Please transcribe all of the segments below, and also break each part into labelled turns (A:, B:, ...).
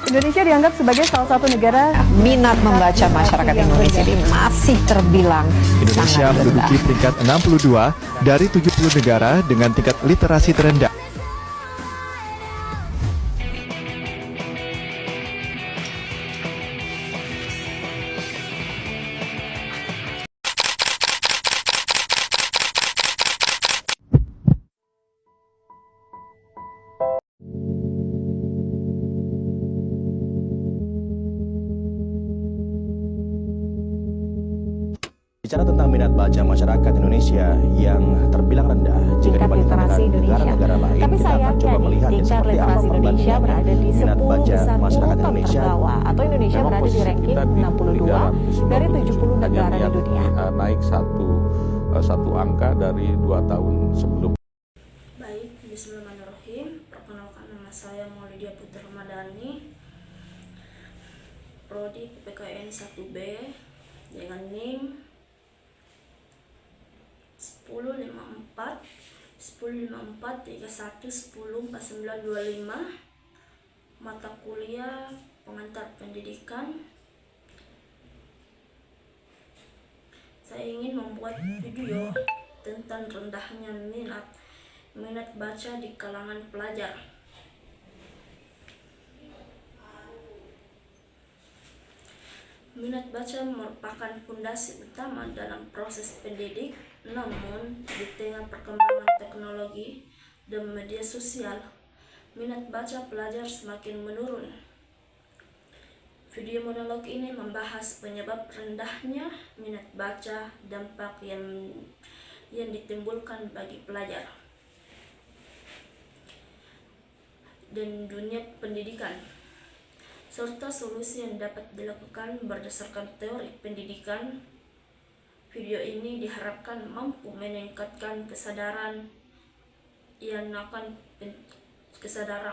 A: Indonesia dianggap sebagai salah satu negara
B: Minat membaca masyarakat Indonesia ini masih terbilang
C: Indonesia
B: sangat rendah.
C: menduduki peringkat 62 dari 70 negara dengan tingkat literasi terendah.
D: Bicara tentang minat baca masyarakat Indonesia yang terbilang rendah jika
E: tingkat
D: dibandingkan
E: literasi
D: dengan
E: Indonesia.
D: negara-negara lain,
E: Tapi
D: kita akan
E: sayangnya
D: coba
E: nih,
D: melihat
E: tingkat
D: seperti apa
E: literasi Indonesia
D: perbandingan
E: berada di
D: minat
E: 10
D: baca
E: besar
D: masyarakat
E: top
D: Indonesia.
E: terbawah, atau Indonesia
F: Memang
E: berada di
F: posisi
E: ranking
F: kita di
E: 62 dari 70 negara di dunia.
F: naik satu angka dari 2 tahun sebelum.
G: Baik, bismillahirrahmanirrahim. Perkenalkan, nama saya Maulidia Putri Ramadhani, Prodi PPKN 1B dengan NIM 1054 1054 mata kuliah pengantar pendidikan. Saya ingin membuat video tentang rendahnya minat baca di kalangan pelajar. Minat baca merupakan fondasi utama dalam proses pendidik, namun di tengah perkembangan teknologi dan media sosial, minat baca pelajar semakin menurun. Video monolog ini membahas penyebab rendahnya minat baca, dampak yang ditimbulkan bagi pelajar dan dunia pendidikan, serta solusi yang dapat dilakukan berdasarkan teori pendidikan. Video ini diharapkan mampu meningkatkan kesadaran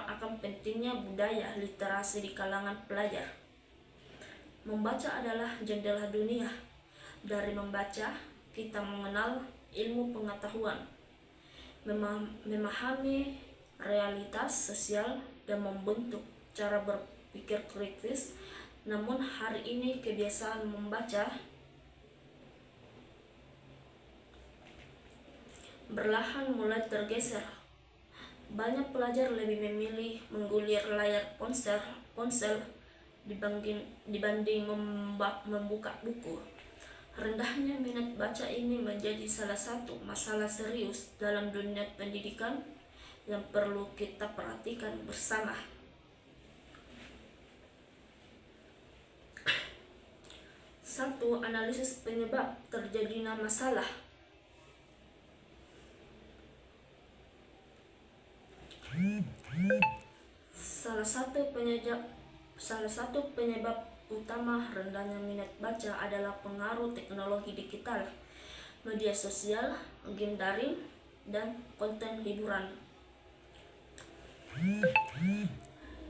G: akan pentingnya budaya literasi di kalangan pelajar. Membaca adalah jendela dunia. Dari membaca, kita mengenal ilmu pengetahuan, memahami realitas sosial, dan membentuk cara berpikir kritis. Namun hari ini kebiasaan membaca perlahan mulai tergeser. Banyak pelajar lebih memilih menggulir layar ponsel dibanding membuka buku. Rendahnya minat baca ini menjadi salah satu masalah serius dalam dunia pendidikan yang perlu kita perhatikan bersama. Satu, analisis penyebab terjadinya masalah. Salah satu penyebab utama rendahnya minat baca adalah pengaruh teknologi digital, media sosial, game daring, dan konten hiburan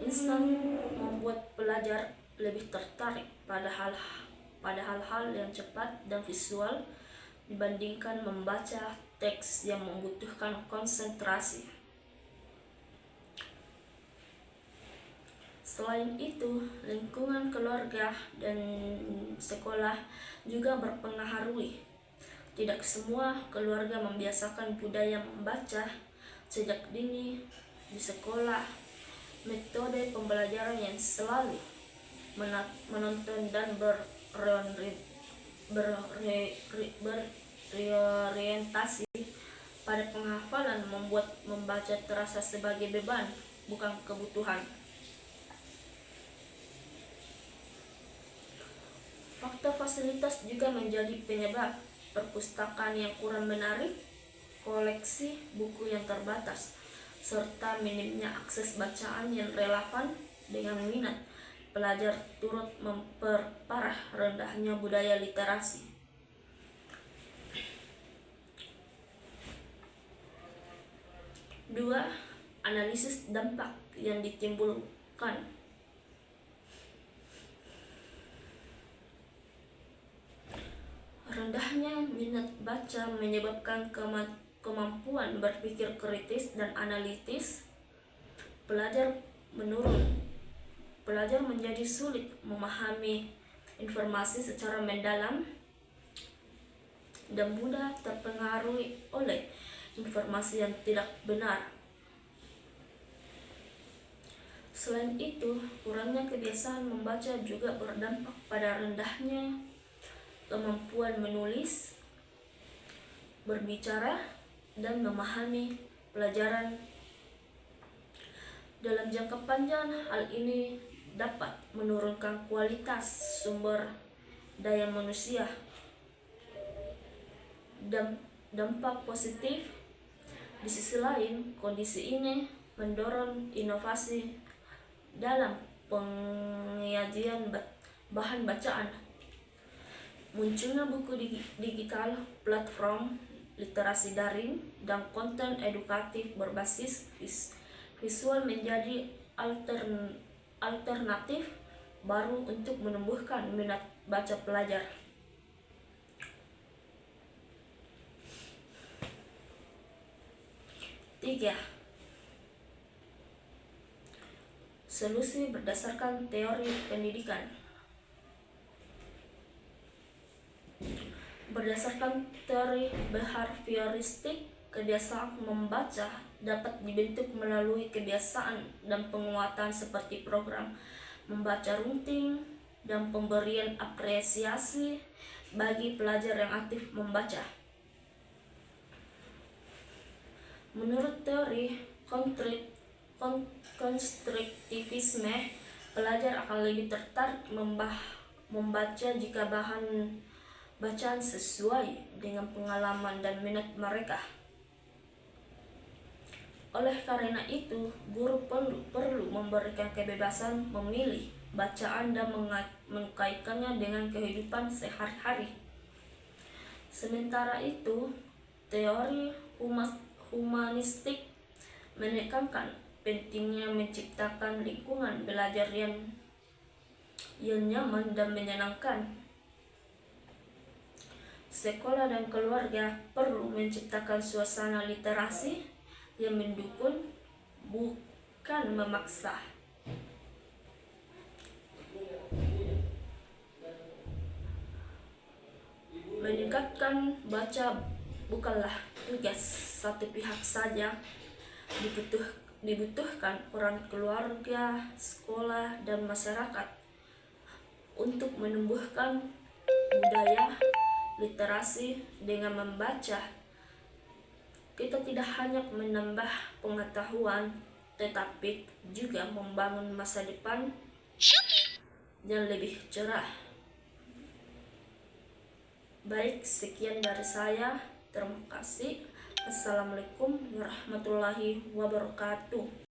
G: instan membuat pelajar lebih tertarik pada hal-hal yang cepat dan visual dibandingkan membaca teks yang membutuhkan konsentrasi. Selain itu, lingkungan keluarga dan sekolah juga berpengaruh. Tidak semua keluarga membiasakan budaya membaca sejak dini. Di sekolah, metode pembelajaran yang selalu menonton dan berorientasi pada penghafalan membuat membaca terasa sebagai beban, bukan kebutuhan. Faktor fasilitas juga menjadi penyebab. Perpustakaan yang kurang menarik, koleksi buku yang terbatas, serta minimnya akses bacaan yang relevan dengan minat pelajar turut memperparah rendahnya budaya literasi. Dua, analisis dampak yang ditimbulkan. Rendahnya minat baca menyebabkan kemampuan berpikir kritis dan analitis pelajar menurun. pelajar menjadi sulit memahami informasi secara mendalam dan mudah terpengaruh oleh informasi yang tidak benar. Selain itu, kurangnya kebiasaan membaca juga berdampak pada rendahnya kemampuan menulis, berbicara, dan memahami pelajaran. Dalam jangka panjang, hal ini dapat menurunkan kualitas sumber daya manusia. Dampak positif, di sisi lain, kondisi ini mendorong inovasi dalam penyajian bahan bacaan. Munculnya buku digital, platform literasi daring, dan konten edukatif berbasis visual menjadi alternatif baru untuk menumbuhkan minat baca pelajar. Tiga, solusi berdasarkan teori pendidikan. Berdasarkan teori behavioristik, kebiasaan membaca dapat dibentuk melalui kebiasaan dan penguatan seperti program membaca rutin dan pemberian apresiasi bagi pelajar yang aktif membaca. Menurut teori konstruktivisme, pelajar akan lebih tertarik membaca jika bahan bacaan sesuai dengan pengalaman dan minat mereka. Oleh karena itu, guru perlu memberikan kebebasan memilih bacaan dan mengkaitkannya dengan kehidupan sehari-hari. Sementara itu, teori humanistik menekankan pentingnya menciptakan lingkungan belajar yang nyaman dan menyenangkan. Sekolah dan keluarga perlu menciptakan suasana literasi yang mendukung, bukan memaksa. Meningkatkan baca bukanlah tugas satu pihak saja. Dibutuhkan peran keluarga, sekolah, dan masyarakat untuk menumbuhkan budaya literasi. Dengan membaca, kita tidak hanya menambah pengetahuan, tetapi juga membangun masa depan yang lebih cerah. Baik, sekian dari saya. Terima kasih. Assalamualaikum warahmatullahi wabarakatuh.